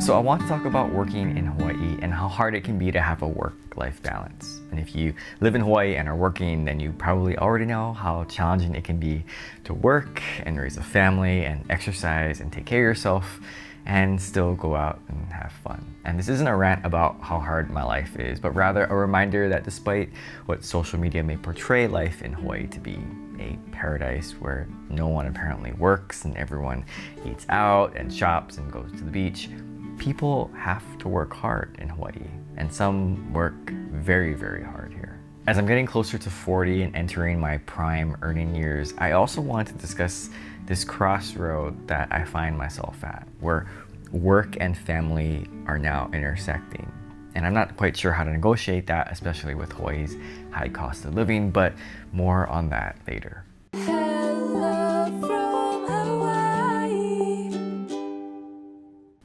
So I want to talk about working in Hawaii and how hard it can be to have a work-life balance. And if you live in Hawaii and are working, then you probably already know how challenging it can be to work and raise a family and exercise and take care of yourself and still go out and have fun. And this isn't a rant about how hard my life is, but rather a reminder that despite what social media may portray life in Hawaii to be a paradise where no one apparently works and everyone eats out and shops and goes to the beach, people have to work hard in Hawaii, and some work very, very hard here. As I'm getting closer to 40 and entering my prime earning years, I also want to discuss this crossroad that I find myself at, where work and family are now intersecting. And I'm not quite sure how to negotiate that, especially with Hawaii's high cost of living, but more on that later. Hello from Hawaii.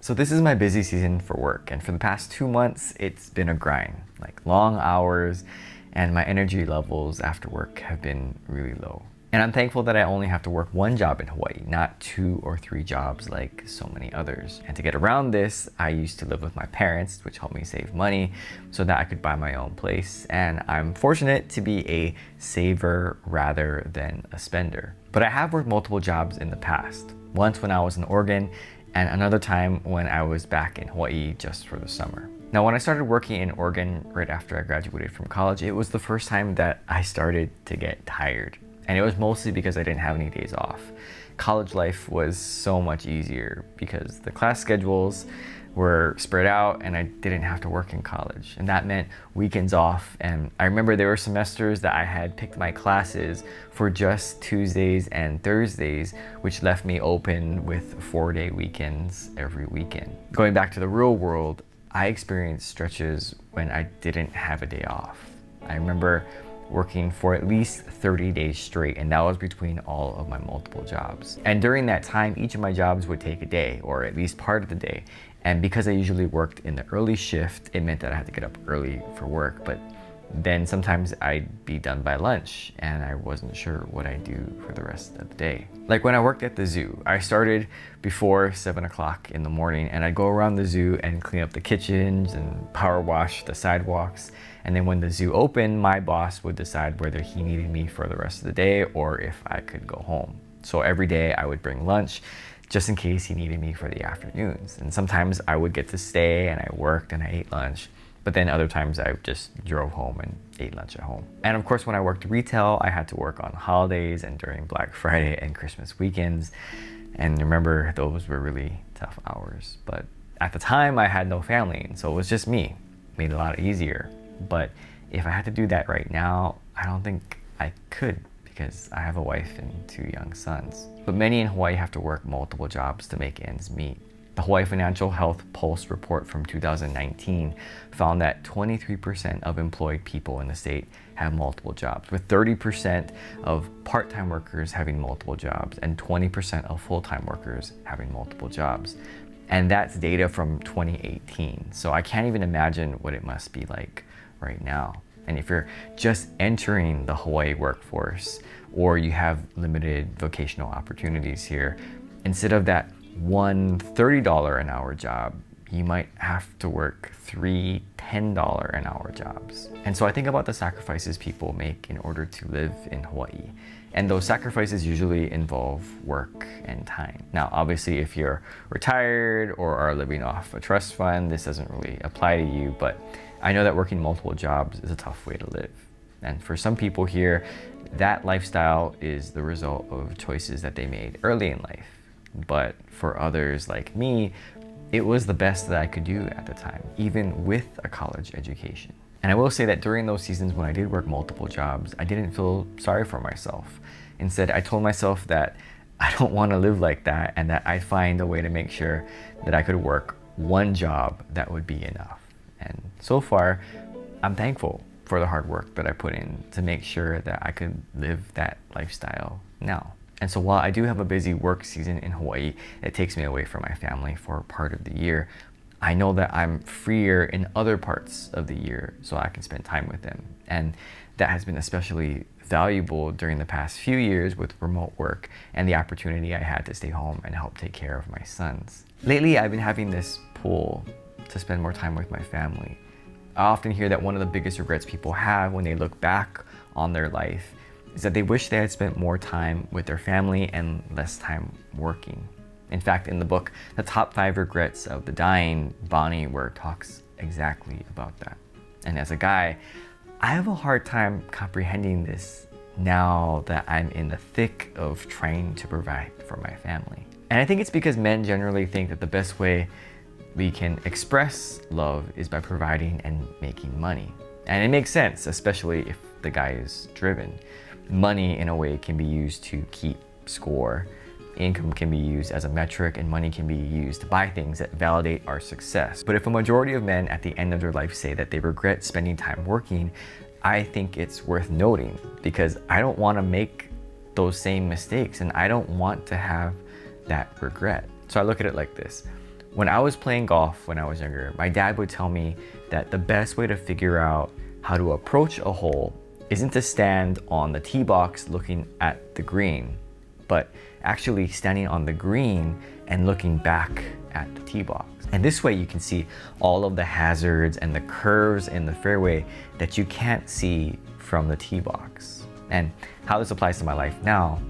So this is my busy season for work, and for the past 2 months, it's been a grind, like long hours, and my energy levels after work have been really low. And I'm thankful that I only have to work one job in Hawaii, not 2 or 3 jobs like so many others. And to get around this, I used to live with my parents, which helped me save money so that I could buy my own place. And I'm fortunate to be a saver rather than a spender. But I have worked multiple jobs in the past. Once when I was in Oregon, and another time when I was back in Hawaii just for the summer. Now, when I started working in Oregon right after I graduated from college, it was the first time that I started to get tired. And it was mostly because I didn't have any days off. College life was so much easier because the class schedules were spread out and I didn't have to work in college. And that meant weekends off. And I remember there were semesters that I had picked my classes for just Tuesdays and Thursdays, which left me open with 4-day weekends every weekend. Going back to the real world, I experienced stretches when I didn't have a day off. I remember working for at least 30 days straight, and that was between all of my multiple jobs. And during that time, each of my jobs would take a day, or at least part of the day. And because I usually worked in the early shift, it meant that I had to get up early for work, but then sometimes I'd be done by lunch and I wasn't sure what I'd do for the rest of the day. Like when I worked at the zoo, I started before 7 o'clock in the morning and I'd go around the zoo and clean up the kitchens and power wash the sidewalks. And then when the zoo opened, my boss would decide whether he needed me for the rest of the day or if I could go home. So every day I would bring lunch just in case he needed me for the afternoons. And sometimes I would get to stay and I worked and I ate lunch. But then other times I just drove home and ate lunch at home. And of course, when I worked retail, I had to work on holidays and during Black Friday and Christmas weekends. And remember, those were really tough hours. But at the time, I had no family, and so it was just me. It made it a lot easier. But if I had to do that right now, I don't think I could because I have a wife and 2 young sons. But many in Hawaii have to work multiple jobs to make ends meet. The Hawaii Financial Health Pulse report from 2019 found that 23% of employed people in the state have multiple jobs, with 30% of part-time workers having multiple jobs and 20% of full-time workers having multiple jobs. And that's data from 2018. So I can't even imagine what it must be like right now. And if you're just entering the Hawaii workforce or you have limited vocational opportunities here, instead of that one $30 an hour job, you might have to work 3 $10 an hour jobs. And so I think about the sacrifices people make in order to live in Hawaii. And those sacrifices usually involve work and time. Now, obviously, if you're retired or are living off a trust fund, this doesn't really apply to you, but I know that working multiple jobs is a tough way to live. And for some people here, that lifestyle is the result of choices that they made early in life. But for others like me, it was the best that I could do at the time, even with a college education. And I will say that during those seasons when I did work multiple jobs, I didn't feel sorry for myself. Instead, I told myself that I don't want to live like that and that I'd find a way to make sure that I could work one job that would be enough. And so far, I'm thankful for the hard work that I put in to make sure that I could live that lifestyle now. And so while I do have a busy work season in Hawaii that takes me away from my family for part of the year, I know that I'm freer in other parts of the year so I can spend time with them. And that has been especially valuable during the past few years with remote work and the opportunity I had to stay home and help take care of my sons. Lately, I've been having this pull to spend more time with my family. I often hear that one of the biggest regrets people have when they look back on their life is that they wish they had spent more time with their family and less time working. In fact, in the book, The Top 5 Regrets of the Dying, Bonnie Ware talks exactly about that. And as a guy, I have a hard time comprehending this now that I'm in the thick of trying to provide for my family. And I think it's because men generally think that the best way we can express love is by providing and making money. And it makes sense, especially if the guy is driven. Money, in a way, can be used to keep score. Income can be used as a metric, and money can be used to buy things that validate our success. But if a majority of men at the end of their life say that they regret spending time working, I think it's worth noting, because I don't want to make those same mistakes and I don't want to have that regret. So I look at it like this. When I was playing golf when I was younger, my dad would tell me that the best way to figure out how to approach a hole isn't to stand on the tee box looking at the green, but actually standing on the green and looking back at the tee box. And this way you can see all of the hazards and the curves in the fairway that you can't see from the tee box. And how this applies to my life now,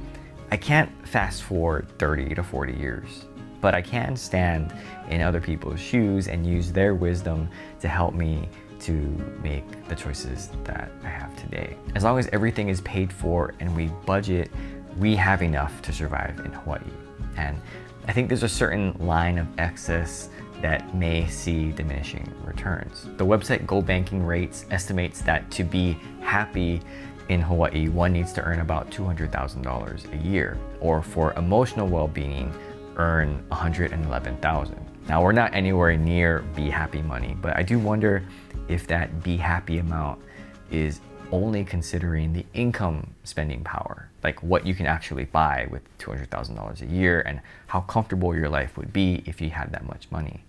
I can't fast forward 30 to 40 years, but I can stand in other people's shoes and use their wisdom to help me to make the choices that I have today. As long as everything is paid for and we budget, we have enough to survive in Hawaii. And I think there's a certain line of excess that may see diminishing returns. The website Go Banking Rates estimates that to be happy in Hawaii, one needs to earn about $200,000 a year, or for emotional well-being, earn $111,000. Now, we're not anywhere near Be Happy money, but I do wonder if that Be Happy amount is only considering the income spending power, like what you can actually buy with $200,000 a year and how comfortable your life would be if you had that much money.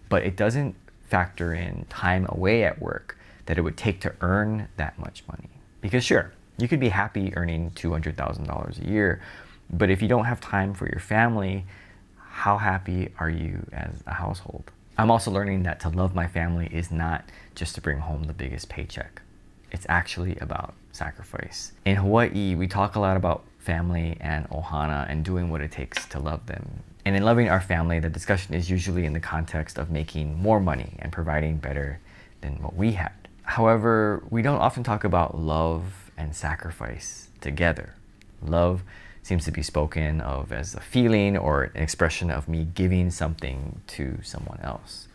But it doesn't factor in time away at work that it would take to earn that much money. Because sure, you could be happy earning $200,000 a year, but if you don't have time for your family, how happy are you as a household? I'm also learning that to love my family is not just to bring home the biggest paycheck. It's actually about sacrifice. In Hawaii, we talk a lot about family and ohana and doing what it takes to love them. And in loving our family, the discussion is usually in the context of making more money and providing better than what we had. However, we don't often talk about love and sacrifice together. Love seems to be spoken of as a feeling or an expression of me giving something to someone else.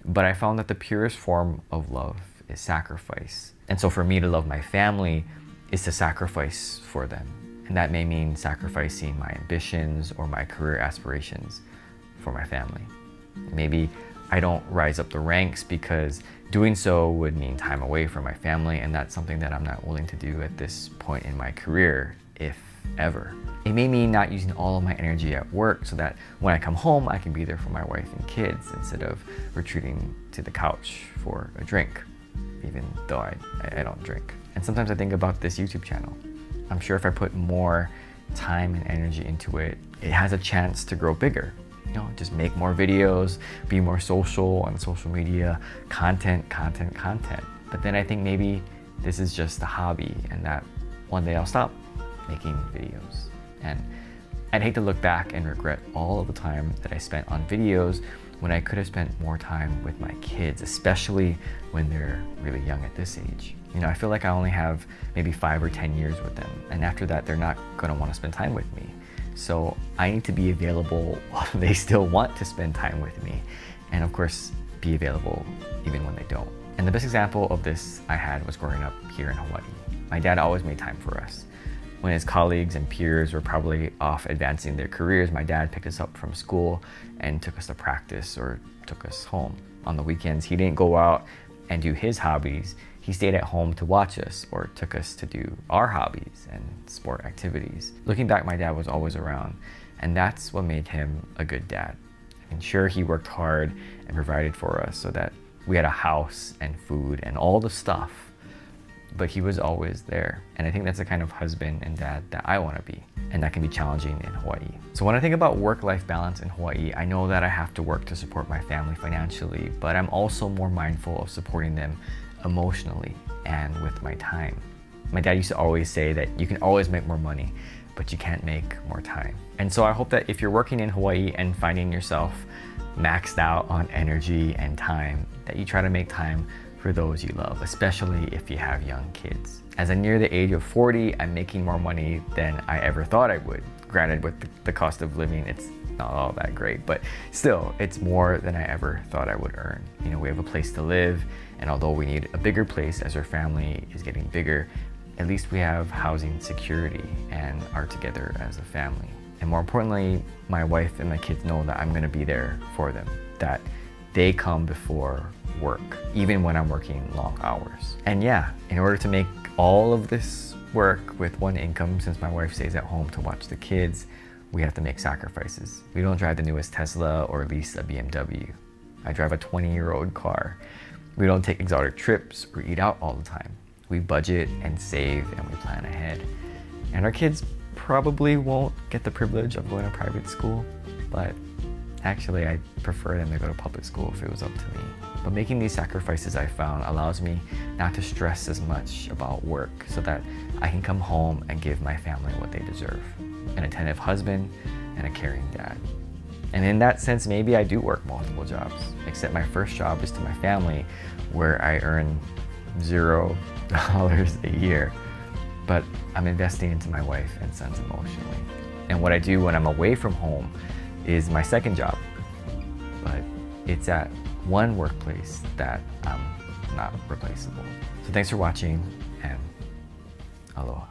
But I found that the purest form of love is sacrifice. And so for me to love my family is to sacrifice for them. And that may mean sacrificing my ambitions or my career aspirations for my family. Maybe I don't rise up the ranks because doing so would mean time away from my family, and that's something that I'm not willing to do at this point in my career, if ever. It may mean not using all of my energy at work so that when I come home, I can be there for my wife and kids instead of retreating to the couch for a drink, even though I don't drink. And sometimes I think about this YouTube channel. I'm sure if I put more time and energy into it, it has a chance to grow bigger. You know, just make more videos, be more social on social media, content. But then I think maybe this is just a hobby and that one day I'll stop making videos. And I'd hate to look back and regret all of the time that I spent on videos when I could have spent more time with my kids, especially when they're really young at this age. You know, I feel like I only have maybe 5 or 10 years with them. And after that, they're not gonna wanna spend time with me. So I need to be available while they still want to spend time with me. And of course, be available even when they don't. And the best example of this I had was growing up here in Hawaii. My dad always made time for us. When his colleagues and peers were probably off advancing their careers, my dad picked us up from school and took us to practice or took us home. On the weekends, he didn't go out and do his hobbies. He stayed at home to watch us or took us to do our hobbies and sport activities. Looking back, my dad was always around, and that's what made him a good dad. I mean, sure, he worked hard and provided for us so that we had a house and food and all the stuff, but he was always there. And I think that's the kind of husband and dad that I want to be. And that can be challenging in Hawaii. So when I think about work-life balance in Hawaii, I know that I have to work to support my family financially, but I'm also more mindful of supporting them emotionally and with my time. My dad used to always say that you can always make more money, but you can't make more time. And so I hope that if you're working in Hawaii and finding yourself maxed out on energy and time, that you try to make time for those you love, especially if you have young kids. As I near the age of 40, I'm making more money than I ever thought I would. Granted, with the cost of living, it's not all that great, but still, it's more than I ever thought I would earn. You know, we have a place to live, and although we need a bigger place as our family is getting bigger, at least we have housing security and are together as a family. And more importantly, my wife and my kids know that I'm gonna be there for them, that they come before work, even when I'm working long hours. And yeah, in order to make all of this work with one income, since my wife stays at home to watch the kids, we have to make sacrifices. We don't drive the newest Tesla or lease a BMW. I drive a 20-year-old car. We don't take exotic trips or eat out all the time. We budget and save and we plan ahead. And our kids probably won't get the privilege of going to private school, but actually I prefer them to go to public school if it was up to me. But making these sacrifices, I found, allows me not to stress as much about work so that I can come home and give my family what they deserve: an attentive husband and a caring dad. And in that sense, maybe I do work multiple jobs, except my first job is to my family, where I earn $0 a year. But I'm investing into my wife and sons emotionally. And what I do when I'm away from home is my second job, but it's at one workplace that I'm not replaceable. So thanks for watching, and aloha.